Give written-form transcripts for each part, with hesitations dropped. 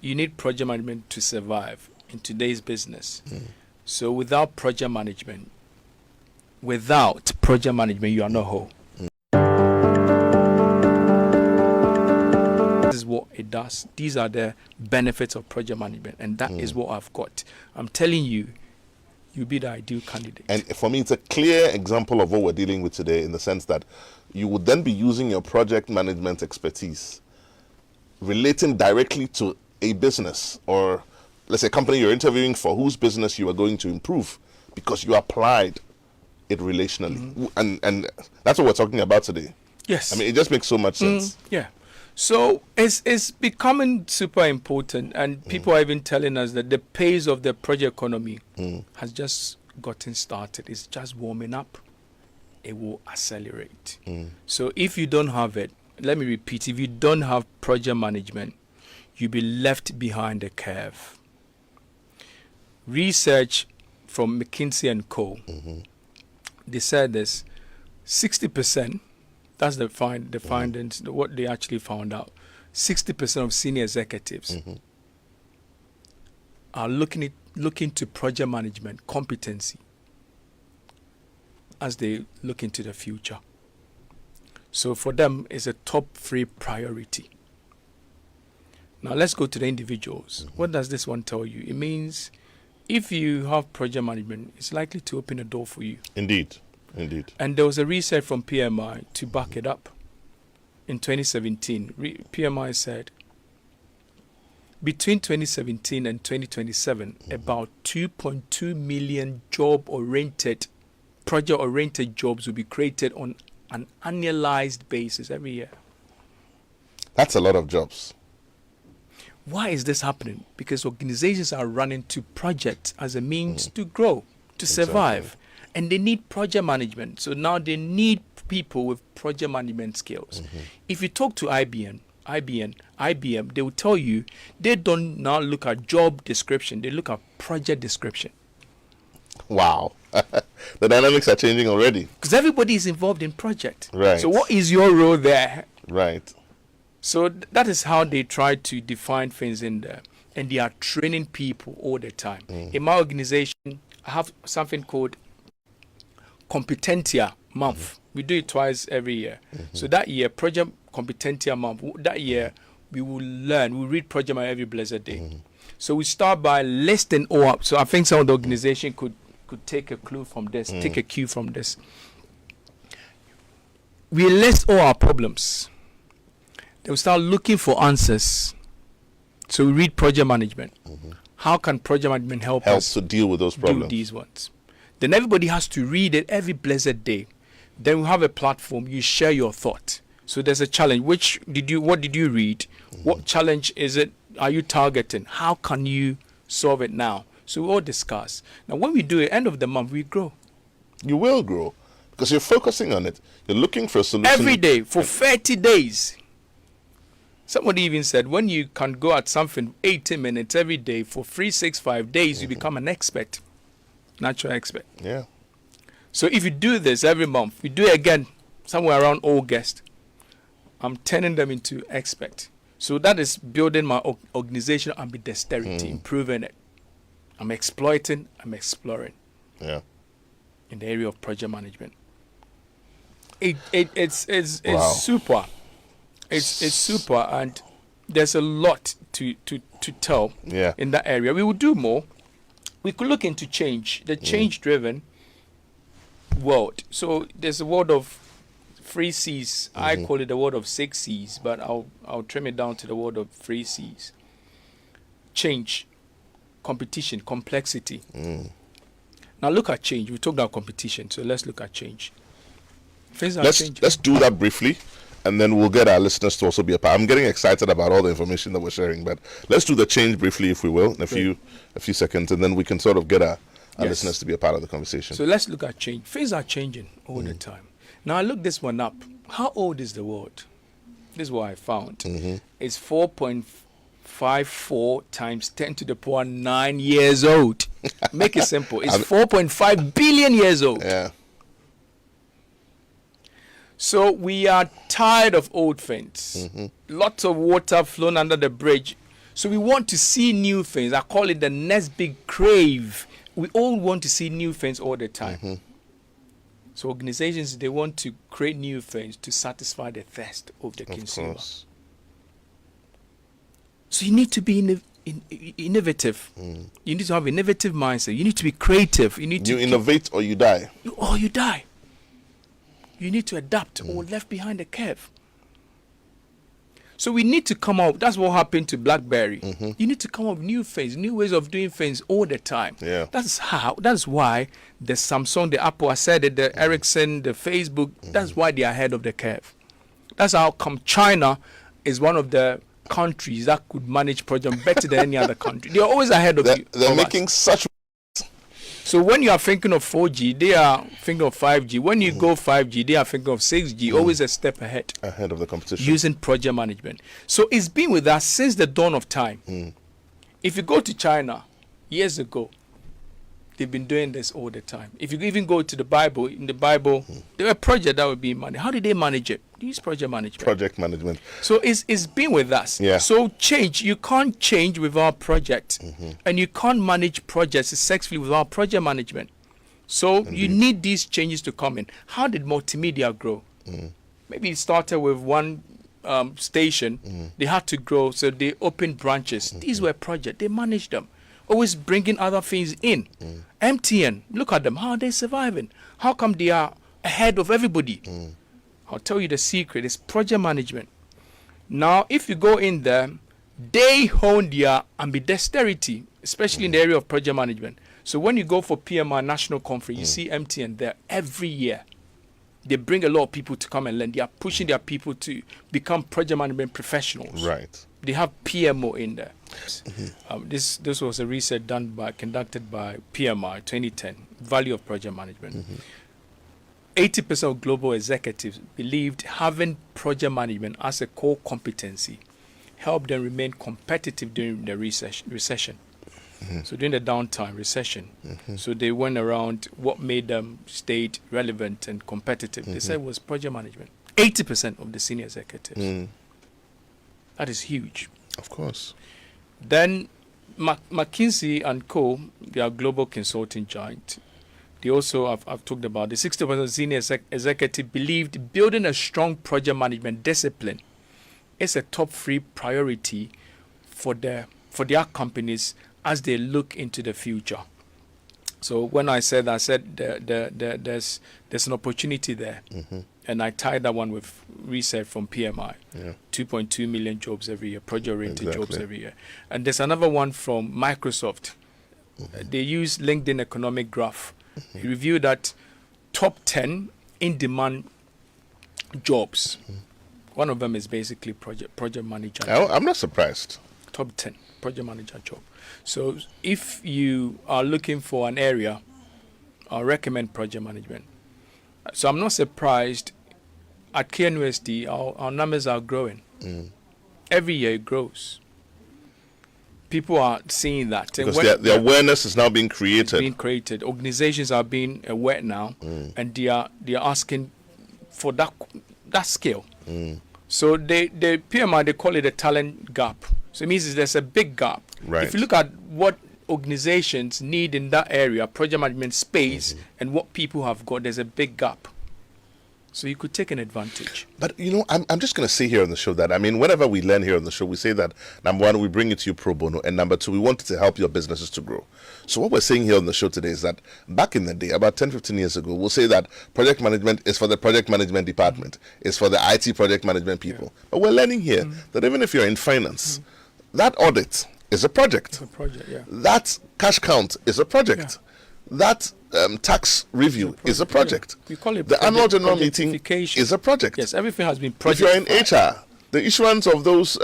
you need project management to survive in today's business. So without project management, you are not whole. This is what it does. These are the benefits of project management, and that is what I've got. I'm telling you, you'll be the ideal candidate. And for me, it's a clear example of what we're dealing with today, in the sense that you would then be using your project management expertise relating directly to a business, or let's say a company you're interviewing for, whose business you are going to improve, because you applied it relationally. And that's what we're talking about today. Yes. I mean, it just makes so much sense. Yeah. So it's becoming super important, and people are even telling us that the pace of the project economy has just gotten started. It's just warming up. It will accelerate. So if you don't have it, let me repeat, if you don't have project management, you'll be left behind the curve. Research from McKinsey & Co. They said this, 60%, that's the findings, what they actually found out. 60% of senior executives are looking to project management competency as they look into the future. So for them, it's a top 3 priority. Now let's go to the individuals. What does this one tell you? It means if you have project management, it's likely to open a door for you. Indeed. And there was a research from PMI to back it up. In 2017, PMI said between 2017 and 2027, about 2.2 million project-oriented jobs will be created on an annualized basis every year. That's a lot of jobs. Why is this happening? Because organizations are running to projects as a means to grow, to survive. And they need project management. So now they need people with project management skills. If you talk to IBM, they will tell you they don't now look at job description, they look at project description. Wow. The dynamics are changing already. Because everybody is involved in project. Right. So what is your role there? Right. So that is how they try to define things in there. And they are training people all the time. In my organization, I have something called Competentia Month. We do it twice every year. So that year, Project Competentia Month, that year, we will read Project Man every blessed day. So we start by listing all up. So I think some of the organization could take a clue from this, take a cue from this. We list all our problems. They will start looking for answers. So we read project management. How can project management help us to deal with those problems? Do these ones. Then everybody has to read it every blessed day. Then we have a platform. You share your thought. So there's a challenge. What did you read? What challenge is it? Are you targeting? How can you solve it now? So we all discuss. Now when we do it, end of the month, we grow. You will grow because you're focusing on it. You're looking for a solution. Every day for 30 days. Somebody even said when you can go at something 80 minutes every day for 365 days, you become an expert. Natural expert. Yeah. So if you do this every month, we do it again somewhere around August, I'm turning them into expert. So that is building my organization and with dexterity, improving it. I'm exploiting, I'm exploring. Yeah. In the area of project management. It's Wow. super. It's super, and there's a lot to tell in that area. We will do more. We could look into change, the change-driven world. So there's a world of 3 C's. I call it the world of 6 C's, but I'll trim it down to the world of 3 C's. Change, competition, complexity. Now look at change. We talked about competition, so let's look at change. Things are changing. Let's do that briefly, and then we'll get our listeners to also be a part. I'm getting excited about all the information that we're sharing, but let's do the change briefly, if we will, in a few seconds, and then we can sort of get our listeners to be a part of the conversation. So let's look at change. Things are changing all the time. Now I looked this one up. How old is the world? This is what I found. It's 4.54 times 10 to the power 9 years old. Make it simple. It's 4.5 billion years old. Yeah. So we are tired of old things. Lots of water flown under the bridge. So we want to see new things. I call it the next big crave. We all want to see new things all the time. So organizations, they want to create new things to satisfy the thirst of the consumer. Course. So you need to be innovative. You need to have innovative mindset. You need to be creative. You need to innovate or you die. Or you die. You need to adapt or left behind the curve. So we need to come up. That's what happened to BlackBerry. You need to come up with new things, new ways of doing things all the time. Yeah. That's why the Samsung, the Apple, I said it, the Ericsson, the Facebook, that's why they are ahead of the curve. That's how come China is one of the countries that could manage projects better than any other country. They are always ahead of you. They're making such. So when you are thinking of 4G, they are thinking of 5G. When you go 5G, they are thinking of 6G, always a step ahead. Ahead of the competition. Using project management. So it's been with us since the dawn of time. If you go to China, years ago, they've been doing this all the time. If you even go to the Bible, in the Bible, there were projects that would be managed. How did they manage it? They use project management. Project management. So it's been with us. Yeah. So change, you can't change without project. And you can't manage projects successfully without project management. So you need these changes to come in. How did multimedia grow? Maybe it started with one station. They had to grow, so they opened branches. These were projects. They managed them. Always bringing other things in. MTN, look at them. How are they surviving? How come they are ahead of everybody? I'll tell you the secret. It's project management. Now, if you go in there, they hone their ambidexterity, especially in the area of project management. So when you go for PMI National Conference, you see MTN there every year. They bring a lot of people to come and learn. They are pushing their people to become project management professionals. Right. They have PMO in there. This was a research conducted by PMI 2010, Value of Project Management. 80% of global executives believed having project management as a core competency helped them remain competitive during the recession. So during the downtime, recession, so they went around what made them stay relevant and competitive. They said it was project management. 80% of the senior executives. That is huge. Of course. Then McKinsey and Co., they are global consulting giant. They also, I've talked about, the 60% senior executive believed building a strong project management discipline is a top 3 priority for their companies as they look into the future. So when I said there's an opportunity there, and I tied that one with research from PMI, 2.2 million jobs every year, project-oriented jobs every year. And there's another one from Microsoft. They use LinkedIn Economic Graph. He reviewed that top 10 in-demand jobs. One of them is basically project manager. I'm not surprised. Top 10 project manager job. So if you are looking for an area, I'll recommend project management. So I'm not surprised at KNUST, our numbers are growing. Every year it grows. People are seeing that. Because the awareness is now being created. Organizations are being aware now, and they are asking for that scale. So the PMI, they call it a talent gap. So it means there's a big gap. Right. If you look at what organizations need in that area, project management space, and what people have got, there's a big gap. So you could take an advantage. But, I'm just going to say here on the show that, whenever we learn here on the show, we say that, number one, we bring it to you pro bono, and number two, we want to help your businesses to grow. So what we're saying here on the show today is that back in the day, about 10, 15 years ago, we'll say that project management is for the project management department, it's for the IT project management people. But we're learning here that even if you're in finance, that audit is a project. It's a project, yeah. That cash count is a project. That tax review is a project. We call it the annual general meeting is a project. Yes, everything has been project. If you're in HR, the issuance of those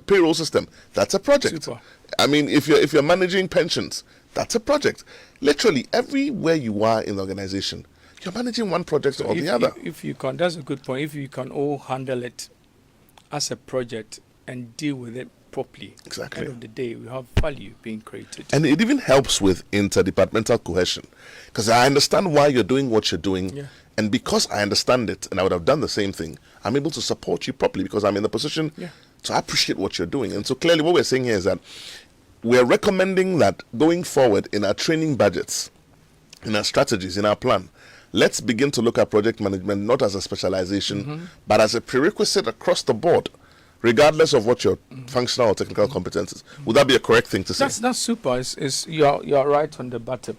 payroll system, that's a project. Super. If you're managing pensions, that's a project. Literally, everywhere you are in the organization, you're managing one project or the other. If you can, that's a good point. If you can all handle it as a project and deal with it properly. Exactly. At the end of the day, we have value being created. And it even helps with interdepartmental cohesion. Because I understand why you're doing what you're doing. Yeah. And because I understand it, and I would have done the same thing, I'm able to support you properly because I'm in the position So I appreciate what you're doing. And so clearly what we're saying here is that we're recommending that going forward in our training budgets, in our strategies, in our plan, let's begin to look at project management not as a specialization, but as a prerequisite across the board, regardless of what your functional or technical competence is. Would that be a correct thing to say? That's super. You're right on the button.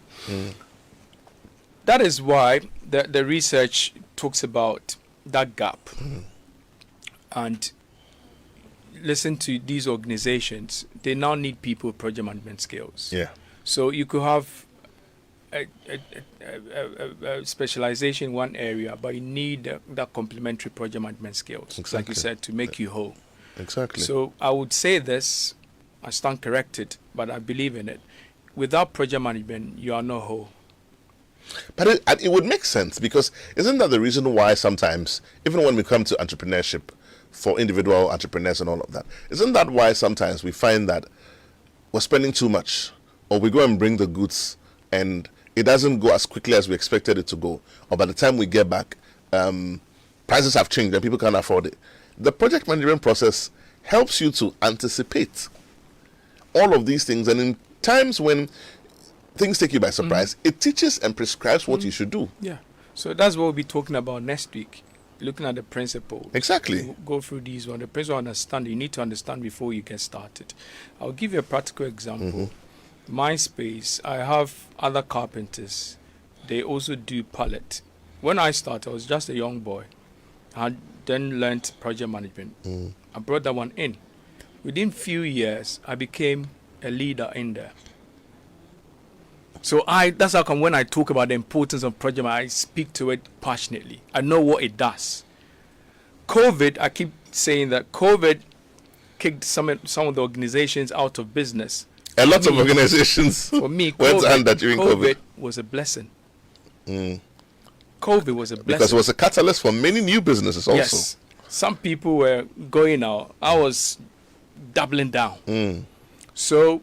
That is why the research talks about that gap. And listen to these organizations, they now need people with project management skills. Yeah. So you could have a specialization in one area, but you need that complementary project management skills, like you said, to make you whole. Exactly. So I would say this, I stand corrected, but I believe in it. Without project management, you are not whole. But it would make sense, because isn't that the reason why sometimes, even when we come to entrepreneurship, for individual entrepreneurs and all of that, isn't that why sometimes we find that we're spending too much, or we go and bring the goods and it doesn't go as quickly as we expected it to go, or by the time we get back, prices have changed and people can't afford it? The project management process helps you to anticipate all of these things, and in times when things take you by surprise, it teaches and prescribes what you should do. Yeah. So that's what we'll be talking about next week. Looking at the principles. Exactly. We'll go through these one. The principle understand, you need to understand before you get started. I'll give you a practical example. My space, I have other carpenters. They also do pallet. When I started, I was just a young boy. I then learned project management. I brought that one in. Within few years, I became a leader in there. So that's how come when I talk about the importance of project management, I speak to it passionately. I know what it does. COVID, I keep saying that COVID kicked some of the organizations out of business. A lot of organizations for me, went under during COVID. Was a blessing. COVID was a blessing. Because it was a catalyst for many new businesses also. Yes. Some people were going out. I was doubling down. So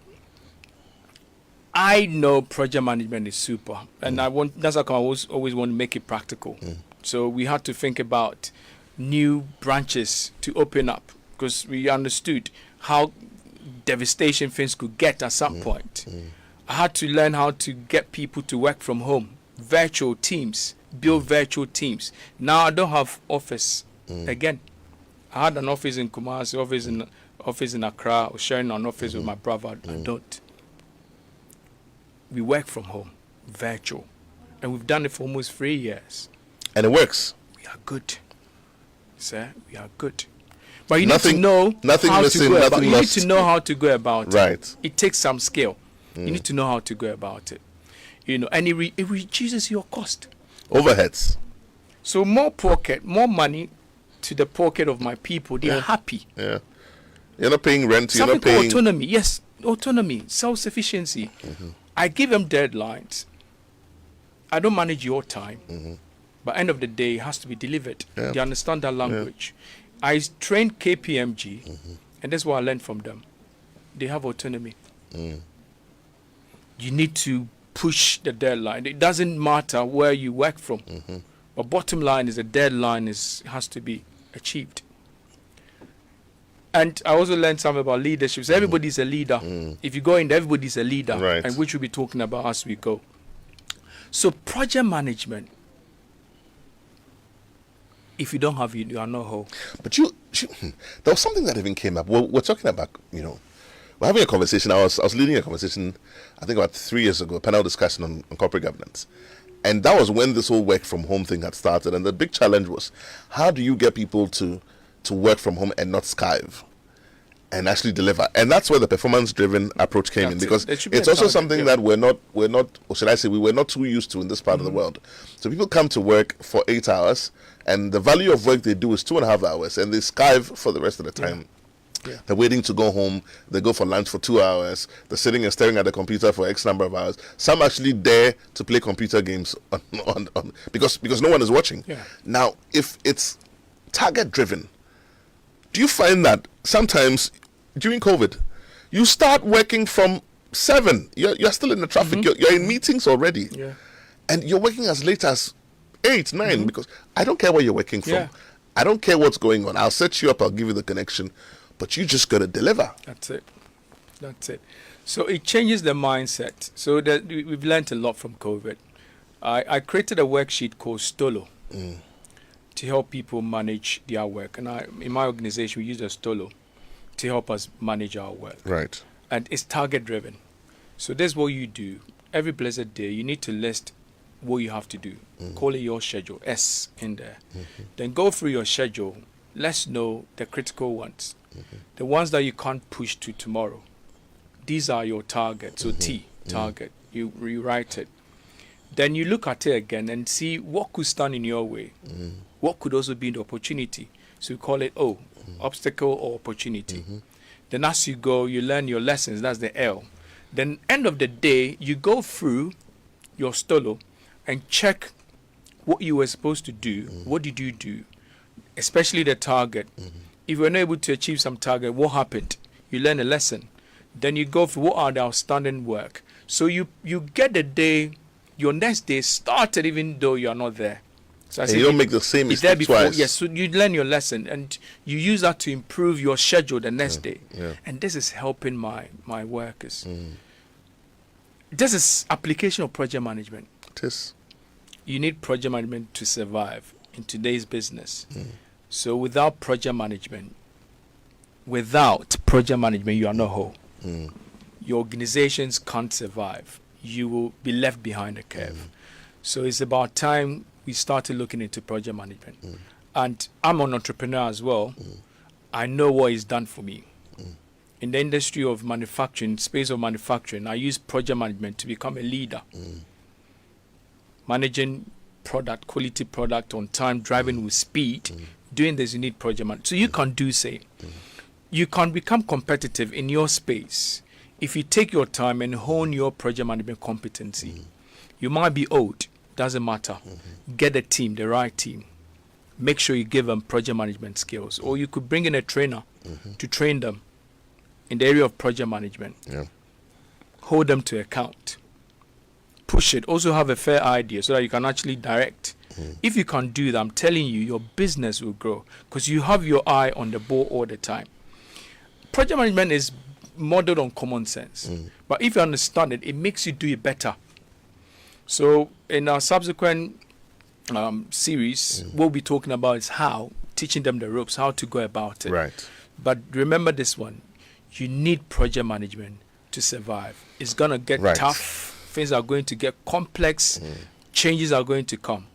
I know project management is super, and that's how I always want to make it practical. So we had to think about new branches to open up, because we understood how devastation things could get at some point. I had to learn how to get people to work from home, virtual teams, build virtual teams. Now I don't have office again. I had an office in Kumasi, office in Accra. I was sharing an office with my brother. I don't. We work from home, virtual. And we've done it for almost 3 years. And it works. We are good. Sir, we are good. But you need to know how to go about it. Right. It takes some skill. You need to know how to go about it. And it reduces your cost. Overheads. So more money to the pocket of my people. They are happy. Yeah. You're not paying rent. Something you're not paying autonomy. Yes, autonomy, self-sufficiency. I give them deadlines. I don't manage your time. But end of the day, it has to be delivered. Yeah. They understand that language. I trained KPMG, and that's what I learned from them. They have autonomy. You need to push the deadline. It doesn't matter where you work from. But bottom line is the deadline has to be achieved. And I also learned something about leadership. So everybody's a leader. If you go in, everybody's a leader, right. And which we'll be talking about as we go. So project management, if you don't have it, you are not whole. But there was something that even came up. We're talking about, we're having a conversation. I was leading a conversation, I think about 3 years ago, a panel discussion on corporate governance. And that was when this whole work from home thing had started. And the big challenge was, how do you get people to work from home and not skive and actually deliver? And that's where the performance-driven approach came in, because it's also something that we're not, or should I say, we were not too used to in this part of the world. So people come to work for 8 hours, and the value of work they do is 2.5 hours, and they skive for the rest of the time. They're waiting to go home. They go for lunch for 2 hours. They're sitting and staring at the computer for X number of hours. Some actually dare to play computer games because no one is watching. Now, if it's target-driven, do you find that sometimes during COVID, you start working from 7, you're still in the traffic, you're in meetings already, and you're working as late as 8, 9, because I don't care where you're working from. I don't care what's going on. I'll set you up, I'll give you the connection. but you just got to deliver. That's it. So it changes the mindset. So that we've learned a lot from COVID. I created a worksheet called Stolo to help people manage their work. And in my organization, we use a Stolo to help us manage our work. Right. And it's target driven. So this is what you do. Every blessed day, you need to list what you have to do. Call it your schedule, S in there. Then go through your schedule. Let's know the critical ones. The ones that you can't push to tomorrow. These are your targets. So T, target. You rewrite it. Then you look at it again and see what could stand in your way. What could also be the opportunity. So you call it O, obstacle or opportunity. Then as you go, you learn your lessons. That's the L. Then end of the day, you go through your Stolo and check what you were supposed to do. What did you do? Especially the target. If you're not able to achieve some target, what happened? You learn a lesson. Then you go through what are the outstanding work. So you get the day, your next day started even though you are not there. So you don't make the same mistake twice. Yes, so you learn your lesson and you use that to improve your schedule the next day. And this is helping my workers. This is application of project management. It is. You need project management to survive in today's business. So without project management, you are not whole. Your organizations can't survive. You will be left behind the curve. So it's about time we started looking into project management. And I'm an entrepreneur as well. I know what is done for me. In the industry of manufacturing, space of manufacturing, I use project management to become a leader. Managing product, quality product on time, driving with speed. Doing this, you need project management. So you can do same. You can become competitive in your space if you take your time and hone your project management competency. You might be old, doesn't matter. Get a team, the right team. Make sure you give them project management skills. Or you could bring in a trainer to train them in the area of project management. Hold them to account. Push it. Also have a fair idea so that you can actually direct. If you can do that, I'm telling you, your business will grow because you have your eye on the ball all the time. Project management is modeled on common sense. But if you understand it, it makes you do it better. So in our subsequent series, what we'll be talking about is teaching them the ropes, how to go about it. Right. But remember this one, you need project management to survive. It's going to get tough. Things are going to get complex. Changes are going to come.